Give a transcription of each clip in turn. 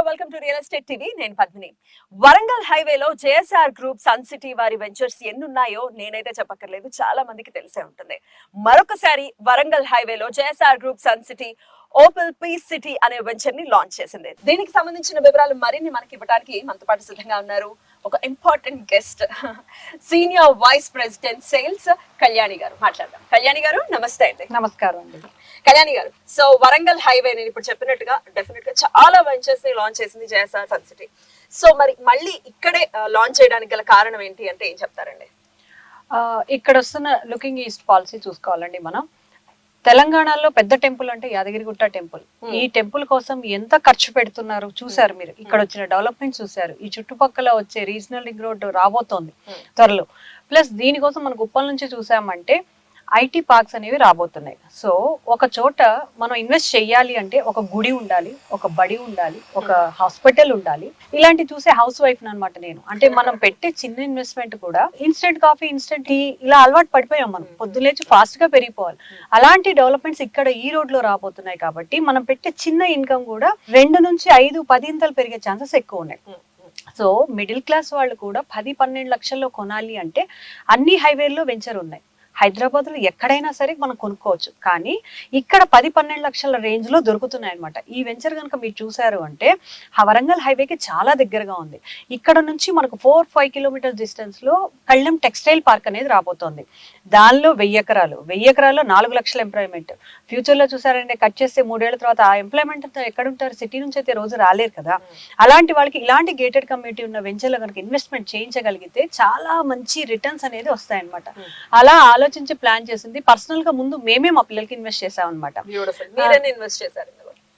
Welcome to real estate TV. నేను పద్మిని. వరంగల్ హైవేలో JSR group sun city వారి వెంచర్స్ ఎన్ని ఉన్నాయో నేనైతే చెప్పక్కర్లేదు, చాలా మందికి తెలిసే ఉంటుంది. మరొకసారి వరంగల్ హైవేలో JSR group sun city opel peace city అనే వెంచర్ ని లాంచ్ చేసింది. దీనికి సంబంధించిన వివరాలు మరిన్ని మనకి ఇవ్వడానికి మనతో పాటు సిద్ధంగా ఉన్నారు ఒక important guest, senior vice president sales Kalyani గారు. మాట్లాడదాం. కళ్యాణి గారు నమస్తే అండి. నమస్కారం అండి. కళ్యాణి గారు, సో వరంగల్ హైవే నేను ఇప్పుడు చెప్పినట్టుగా డెఫినెట్ గా చాలా వెంచర్స్ ని లాంచ్ చేసింది జేఎస్ఆర్ సన్ సిటీ. సో మరి మళ్ళీ ఇక్కడే లాంచ్ చేయడానికి గల కారణం ఏంటి అంటే ఏం చెప్తారండి? ఇక్కడ వస్తున్న లుకింగ్ ఈస్ట్ పాలసీ చూసుకోవాలండి. మనం తెలంగాణలో పెద్ద టెంపుల్ అంటే యాదగిరిగుట్ట టెంపుల్. ఈ టెంపుల్ కోసం ఎంత ఖర్చు పెడుతున్నారు చూసారు మీరు. ఇక్కడ వచ్చిన డెవలప్మెంట్ చూసారు. ఈ చుట్టుపక్కల వచ్చే రీజనల్ రింగ్ రోడ్ రాబోతోంది త్వరలో. ప్లస్ దీనికోసం మనకు ఉప్పల్ నుంచి చూసామంటే ఐటీ పార్క్స్ అనేవి రాబోతున్నాయి. సో ఒక చోట మనం ఇన్వెస్ట్ చెయ్యాలి అంటే ఒక గుడి ఉండాలి, ఒక బడి ఉండాలి, ఒక హాస్పిటల్ ఉండాలి. ఇలాంటి చూసే హౌస్ వైఫ్ అనమాట నేను. అంటే మనం పెట్టే చిన్న ఇన్వెస్ట్మెంట్ కూడా ఇన్స్టెంట్ కాఫీ, ఇన్స్టెంట్ టీ ఇలా అలవాటు పడిపోయాం మనం. పొద్దులేచి ఫాస్ట్ గా పెరిగిపోవాలి. అలాంటి డెవలప్మెంట్స్ ఇక్కడ ఈ రోడ్ లో రాబోతున్నాయి కాబట్టి మనం పెట్టే చిన్న ఇన్కమ్ కూడా 2 నుంచి 5, 10 ఇంతలు పెరిగే ఛాన్సెస్ ఎక్కువ ఉన్నాయి. సో మిడిల్ క్లాస్ వాళ్ళు కూడా 10-12 లక్షల్లో కొనాలి అంటే అన్ని హైవేల్లో వెంచర్ ఉన్నాయి. హైదరాబాద్ లో ఎక్కడైనా సరే మనం కొనుక్కోవచ్చు. కానీ ఇక్కడ 10-12 లక్షల రేంజ్ లో దొరుకుతున్నాయి అనమాట. ఈ వెంచర్ కనుక మీరు చూసారు అంటే వరంగల్ హైవేకి చాలా దగ్గరగా ఉంది. ఇక్కడ నుంచి మనకు 4-5 కిలోమీటర్స్ డిస్టెన్స్ లో కళ్ళెం టెక్స్టైల్ పార్క్ అనేది రాబోతోంది. దానిలో 1000 ఎకరాలు, 1000 ఎకరాల్లో 4 లక్షల ఎంప్లాయ్మెంట్. ఫ్యూచర్ లో చూసారంటే కట్ చేస్తే 3 ఏళ్ల తర్వాత ఆ ఎంప్లాయ్మెంట్ అంతా ఎక్కడ ఉంటారు? సిటీ నుంచి అయితే రోజు రాలేరు కదా. అలాంటి వాళ్ళకి ఇలాంటి గేటెడ్ కమ్యూనిటీ ఉన్న వెంచర్ లో కనుక ఇన్వెస్ట్మెంట్ చేయించగలిగితే చాలా మంచి రిటర్న్స్ అనేది వస్తాయి అనమాట. అలా ఆలోచించి ప్లాన్ చేసింది. పర్సనల్ గా ముందు మేమే మా పిల్లలకి ఇన్వెస్ట్ చేసాం అనమాట.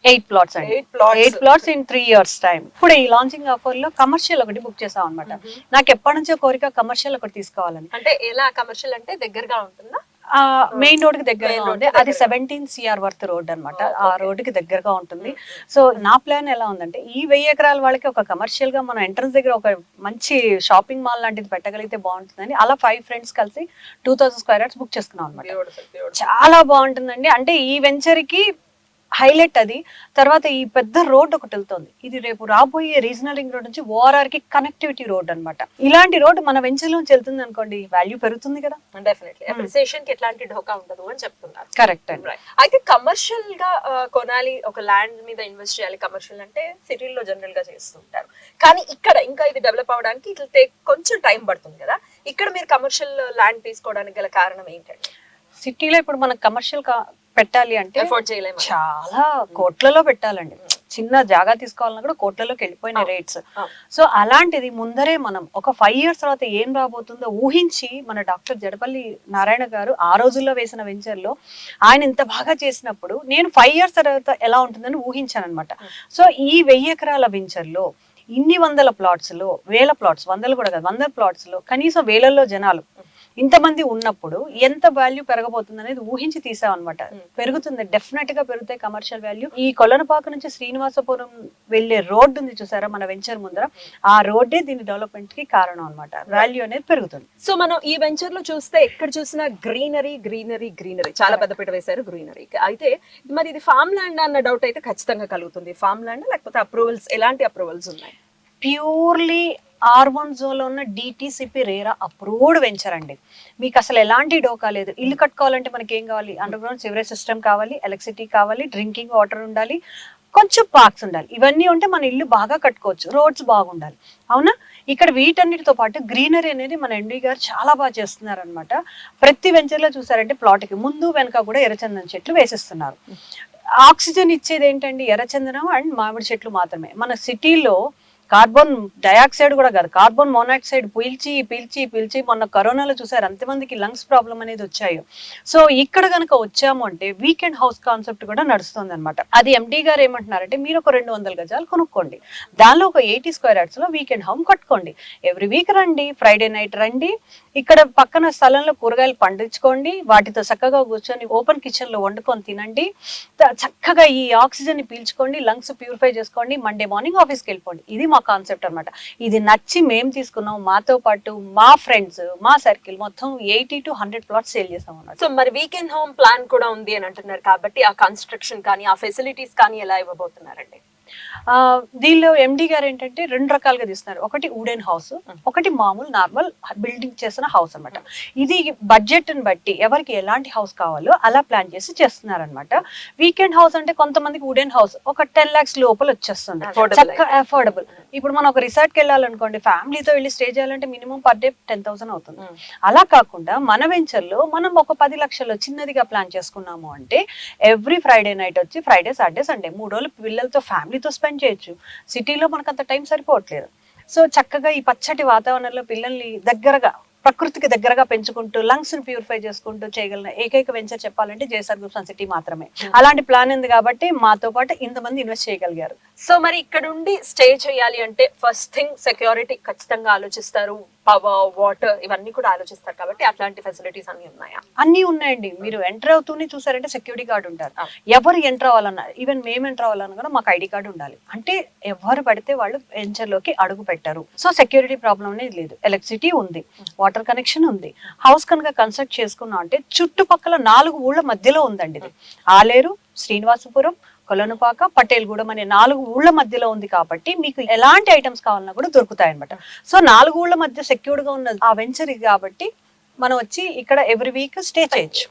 8 ప్లాట్స్ అండి. 8 ప్లాట్స్ ఇన్ 3 years టైం. ఇప్పుడు ఈ లాంచింగ్ ఆఫర్ లో కమర్షియల్ ఒకటి బుక్ చేసాం అనమాట. నాకు ఎప్పటి నుంచో కోరిక కమర్షియల్ ఒకటి తీసుకోవాలని. అంటే ఎలా కమర్షియల్ అంటే దగ్గరగా ఉంటుందా? మెయిన్ రోడ్ కి దగ్గరగా ఉంది. అది 17 CR వర్త్ రోడ్ అనమాట. ఆ రోడ్ కి దగ్గరగా ఉంటుంది. సో నా ప్లాన్ ఎలా ఉందంటే ఈ 1000 ఎకరాల వాళ్ళకి ఒక కమర్షియల్ గా మనం ఎంట్రన్స్ దగ్గర ఒక మంచి షాపింగ్ మాల్ లాంటిది పెట్టగలిగితే బాగుంటుందని అలా 5 ఫ్రెండ్స్ కలిసి 2000 స్క్వేర్ యార్డ్స్ బుక్ చేసుకున్నాం అనమాట. చాలా బాగుంటుందండి. అంటే ఈ వెంచర్ కి హైలైట్ అది. తర్వాత ఈ పెద్ద రోడ్ ఒకటి వెళ్తుంది. ఇది రేపు రాబోయే రీజనల్ రింగ్ రోడ్ నుంచి ORR కి కనెక్టివిటీ రోడ్ అనమాట. ఇలాంటి రోడ్ మన వెంచర్ నుంచి వెళ్తుంది అనుకోండి, వాల్యూ పెరుగుతుంది కదా. డెఫినెట్లీ అప్రిసియేషన్ కి ఎట్లాంటి ఢోకా ఉండదు అని చెప్తున్నారు. కరెక్ట్ అండి. అయితే కమర్షియల్ గా కొనాలి, ఒక ల్యాండ్ మీద ఇన్వెస్ట్ చేయాలి. కమర్షియల్ అంటే సిటీల్లో జనరల్ గా చేస్తుంటారు. కానీ ఇక్కడ ఇంకా ఇది డెవలప్ అవడానికి ఇట్ విల్ కొంచెం టైం పడుతుంది కదా. ఇక్కడ మీరు కమర్షియల్ ల్యాండ్ తీసుకోవడానికి గల కారణం ఏంటంటే సిటీలో ఇప్పుడు మనకు కమర్షియల్ పెట్టాలి అంటే చాలా కోట్లలో పెట్టాలండి. చిన్న జాగా తీసుకోవాలన్నా కూడా కోట్లలోకి వెళ్ళిపోయిన రేట్స్. సో అలాంటిది ముందరే మనం ఒక 5 years తర్వాత ఏం రాబోతుందో ఊహించి మన డాక్టర్ జడపల్లి నారాయణ గారు ఆ రోజుల్లో వేసిన వెంచర్ లో ఆయన ఇంత బాగా చేసినప్పుడు నేను 5 years తర్వాత ఎలా ఉంటుందని ఊహించాను అనమాట. సో ఈ 1000 ఎకరాల వెంచర్ లో ఇన్ని వందల ప్లాట్స్ లో, 1000 ప్లాట్స్, వందలు కూడా కాదు, 100 ప్లాట్స్ లో కనీసం వేలల్లో జనాలు ఇంతమంది ఉన్నప్పుడు ఎంత వాల్యూ పెరగబోతుంది అనేది ఊహించి తీసాం అనమాట. పెరుగుతుంది, డెఫినెట్ గా పెరుగుతాయి కమర్షియల్ వాల్యూ. ఈ కొల్లనపాక నుంచి శ్రీనివాసపురం వెళ్లే రోడ్ ఉంది చూసారా మన వెంచర్ ముందర, ఆ రోడ్డే దీని డెవలప్మెంట్ కి కారణం అనమాట. వాల్యూ అనేది పెరుగుతుంది. సో మనం ఈ వెంచర్ లో చూస్తే ఎక్కడ చూసినా గ్రీనరీ గ్రీనరీ గ్రీనరీ, చాలా పెద్దపీట వేశారు గ్రీనరీ. అయితే మరి ఇది ఫామ్ ల్యాండ్ అన్న డౌట్ అయితే ఖచ్చితంగా కలుగుతుంది. ఫామ్ ల్యాండ్ లేకపోతే అప్రూవల్స్, ఎలాంటి అప్రూవల్స్ ఉన్నాయి? ప్యూర్లీ R1 జోన్ లో ఉన్న DTCP రేరా అప్రూవ్డ్ వెంచర్ అండి. మీకు అసలు ఎలాంటి డోకా లేదు. ఇల్లు కట్టుకోవాలంటే మనకి ఏం కావాలి? అండర్ గ్రౌండ్ సివరేజ్ సిస్టమ్ కావాలి, ఎలక్ట్రిసిటీ కావాలి, డ్రింకింగ్ వాటర్ ఉండాలి, కొంచెం పార్క్స్ ఉండాలి. ఇవన్నీ ఉంటే మన ఇల్లు బాగా కట్టుకోవచ్చు. రోడ్స్ బాగుండాలి. అవునా? ఇక్కడ వీటన్నిటితో పాటు గ్రీనరీ అనేది మన ఎండి గారు చాలా బాగా చేస్తున్నారు అనమాట. ప్రతి వెంచర్ లో చూసారంటే ప్లాట్ కి ముందు వెనక కూడా ఎర్రచందనం చెట్లు వేసిస్తున్నారు. ఆక్సిజన్ ఇచ్చేది ఏంటండి? ఎర్రచందనం అండ్ మామిడి చెట్లు మాత్రమే. మన సిటీలో కార్బన్ డయాక్సైడ్ కూడా కాదు, కార్బన్ మోనాక్సైడ్ పీల్చి పీల్చి పీల్చి మొన్న కరోనాలో చూసారు ఎంతమందికి లంగ్స్ ప్రాబ్లం అనేది వచ్చాయో. సో ఇక్కడ కనుక వచ్చాము అంటే వీకెండ్ హౌస్ కాన్సెప్ట్ కూడా నడుస్తుంది అనమాట. అది ఎండి గారు ఏమంటున్నారంటే మీరు ఒక 200 గజాలు కొనుక్కోండి, దానిలో ఒక 80 స్క్వేర్ యార్డ్స్ లో వీకెండ్ హోమ్ కట్టుకోండి, ఎవ్రీ వీక్ రండి, ఫ్రైడే నైట్ రండి, ఇక్కడ పక్కన స్థలంలో కూరగాయలు పండించుకోండి, వాటితో చక్కగా కూర్చొని ఓపెన్ కిచెన్ లో వండుకొని తినండి, చక్కగా ఈ ఆక్సిజన్ ని పీల్చుకోండి, లంగ్స్ ప్యూరిఫై చేసుకోండి, మండే మార్నింగ్ ఆఫీస్కి వెళ్ళిపోండి. ఇది మా కాన్సెప్ట్ అనమాట. ఇది నచ్చి మేము తీసుకున్నాం. మాతో పాటు మా ఫ్రెండ్స్, మా సర్కిల్ మొత్తం 80 to 100 ప్లాట్స్ సేల్ చేసాం అన్నమాట. సో మరి వీకెండ్ హోమ్ ప్లాన్ కూడా ఉంది అని అంటున్నారు కాబట్టి ఆ కన్స్ట్రక్షన్ కానీ ఆ ఫెసిలిటీస్ కానీ ఎలా ఇవ్వబోతున్నారండి? దీనిలో ఎండి గారు ఏంటంటే 2 రకాలుగా తీస్తున్నారు. ఒకటి వుడెన్ హౌస్, ఒకటి మామూలు నార్మల్ బిల్డింగ్ చేసిన హౌస్ అన్నమాట. ఇది బడ్జెట్ ని బట్టి ఎవరికి ఎలాంటి హౌస్ కావాలో అలా ప్లాన్ చేసి చేస్తున్నారు అనమాట. వీకెండ్ హౌస్ అంటే కొంతమందికి వుడెన్ హౌస్ ఒక 10 lakhs లోపల వచ్చేస్తుంది, చక్కగా అఫోర్డబుల్. ఇప్పుడు మనం ఒక రిసార్ట్ కి వెళ్ళాలనుకోండి, ఫ్యామిలీతో వెళ్ళి స్టే చేయాలంటే మినిమం పర్ డే 10,000 అవుతుంది. అలా కాకుండా మన వెంచర్ లో మనం ఒక 10 లక్షలు చిన్నదిగా ప్లాన్ చేసుకున్నాము అంటే ఎవ్రీ ఫ్రైడే నైట్ వచ్చి ఫ్రైడే సాటర్డే సండే 3 రోజులు పిల్లలతో ఫ్యామిలీతో స్పెండ్ చేయొచ్చు. సిటీలో మనకు అంత టైం సరిపోవట్లేదు. సో చక్కగా ఈ పచ్చటి వాతావరణంలో పిల్లల్ని దగ్గరగా ప్రకృతికి దగ్గరగా పెంచుకుంటూ లంగ్స్ ని ప్యూరిఫై చేసుకుంటూ చేయగలిగిన ఏకైక వెంచర్ చెప్పాలంటే జేఎస్ఆర్ గ్రూప్ సన్ సిటీ మాత్రమే. అలాంటి ప్లాన్ ఉంది కాబట్టి మాతో పాటు ఇంతమంది ఇన్వెస్ట్ చేయగలిగారు. సో మరి ఇక్కడ ఉండి స్టే చేయాలి అంటే ఫస్ట్ థింగ్ సెక్యూరిటీ ఖచ్చితంగా ఆలోచిస్తారు, పవర్ వాటర్ ఇవన్నీ కూడా ఆలోచిస్తారు కాబట్టి అట్లాంటి ఫెసిలిటీస్ అన్ని ఉన్నాయా? అన్ని ఉన్నాయండి. మీరు ఎంటర్ అవుతూనే చూసారంటే సెక్యూరిటీ గార్డ్ ఉంటారు. ఎవరు ఎంటర్ అవ్వాలన్నా, ఈవెన్ మేము ఎంటర్ అవ్వాలన్నా కూడా మాకు ఐడి కార్డు ఉండాలి. అంటే ఎవరు పడితే వాళ్ళు వెంచర్ లోకి అడుగు పెట్టారు. సో సెక్యూరిటీ ప్రాబ్లం అనేది లేదు. ఎలక్ట్రిసిటీ ఉంది, వాటర్ కనెక్షన్ ఉంది. హౌస్ కనుక కన్స్ట్రక్ట్ చేసుకున్నాం అంటే చుట్టుపక్కల 4 ఊళ్ళ మధ్యలో ఉందండి ఇది. ఆలేరు, శ్రీనివాసపురం, కొలనుపాక, పటేల్గూడెం అనే 4 ఊళ్ళ మధ్యలో ఉంది కాబట్టి మీకు ఎలాంటి ఐటమ్స్ కావాలన్నా కూడా దొరుకుతాయి అనమాట. సో 4 ఊళ్ళ మధ్య సెక్యూర్డ్ గా ఉన్న ఆ వెంచర్ కాబట్టి మనం వచ్చి ఇక్కడ ఎవ్రీ వీక్ స్టే చేయొచ్చు.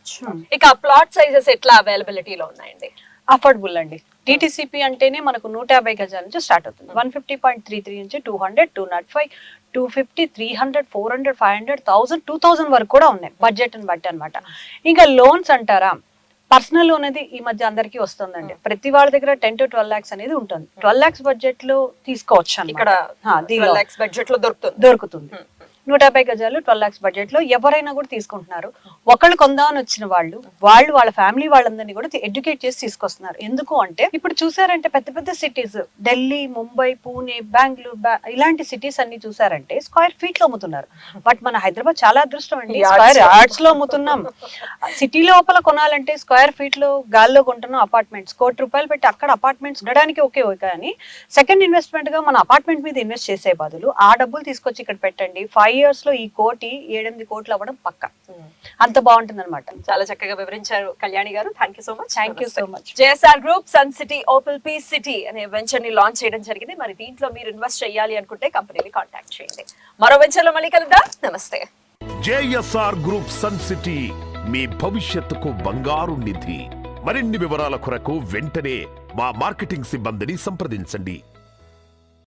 ఇక ప్లాట్ సైజెస్ ఎట్లా అవైలబిలిటీలో ఉన్నాయండి? అఫోర్డబుల్ అండి. టీటీసీపీ అంటేనే మనకు 150 గజాల నుంచి స్టార్ట్ అవుతుంది. 150.33 నుంచి 200, 205, 250, 300, 400, 500, 1000, 2000 వరకు కూడా ఉన్నాయి బడ్జెట్ ని బట్టి అనమాట. ఇంకా లోన్స్ అంటారా, పర్సనల్ లోన్ అనేది ఈ మధ్య అందరికీ వస్తుందండి. ప్రతి వాళ్ళ దగ్గర 10 to 12 lakhs అనేది ఉంటుంది. 12 lakhs బడ్జెట్ లో తీసుకోవచ్చు ఇక్కడ బడ్జెట్ లో దొరుకుతుంది. 150 గజాలు 12 lakhs బడ్జెట్ లో ఎవరైనా కూడా తీసుకుంటున్నారు. ఒకళ్ళు కొందామని వచ్చిన వాళ్ళు వాళ్ళ ఫ్యామిలీ వాళ్ళందరినీ కూడా ఎడ్యుకేట్ చేసి తీసుకొస్తున్నారు. ఎందుకు అంటే ఇప్పుడు చూసారంటే పెద్ద పెద్ద సిటీస్ ఢిల్లీ, ముంబై, పూణే, బెంగళూరు ఇలాంటి సిటీస్ అన్ని చూసారంటే స్క్వేర్ ఫీట్ లో అమ్ముతున్నారు. బట్ మన హైదరాబాద్ చాలా అదృష్టం అండి, స్క్వేర్ యార్డ్స్ లో అమ్ముతున్నాం. సిటీ లోపల కొనాలంటే స్క్వేర్ ఫీట్ లో గాల్లో కొంటున్నాం అపార్ట్మెంట్స్. ₹1,00,00,000 పెట్టి అక్కడ అపార్ట్మెంట్స్ ఉండడానికి ఓకే కానీ సెకండ్ ఇన్వెస్ట్మెంట్ గా మన అపార్ట్మెంట్ మీద ఇన్వెస్ట్ చేసే బదులు ఆ డబ్బులు తీసుకొచ్చి ఇక్కడ పెట్టండి. 5 years లో ఈ 7-8 కోట్లు అవ్వడం పక్క. అంత బాగుంటుంది అనమాట. చాలా చక్కగా వివరించారు కళ్యాణి గారు. Thank you so much. Thank you so much. JSR group sun city opal peace city అనే వెంచర్ ని లాంచ్ చేయడం జరిగింది. మరి దీంట్లో మీరు ఇన్వెస్ట్ చేయాలి అనుకుంటే కంపెనీని కాంటాక్ట్ చేయండి. మరో వెంచర్ లో మళ్ళీ కలుద్దాం. నమస్తే. జేఎస్ఆర్ గ్రూప్ సన్ సిటీ మీ భవిష్యత్తుకు బంగారు నిధి. మరిన్ని వివరాల కొరకు వెంటనే మా మార్కెటింగ్ సిబ్బందిని సంప్రదించండి.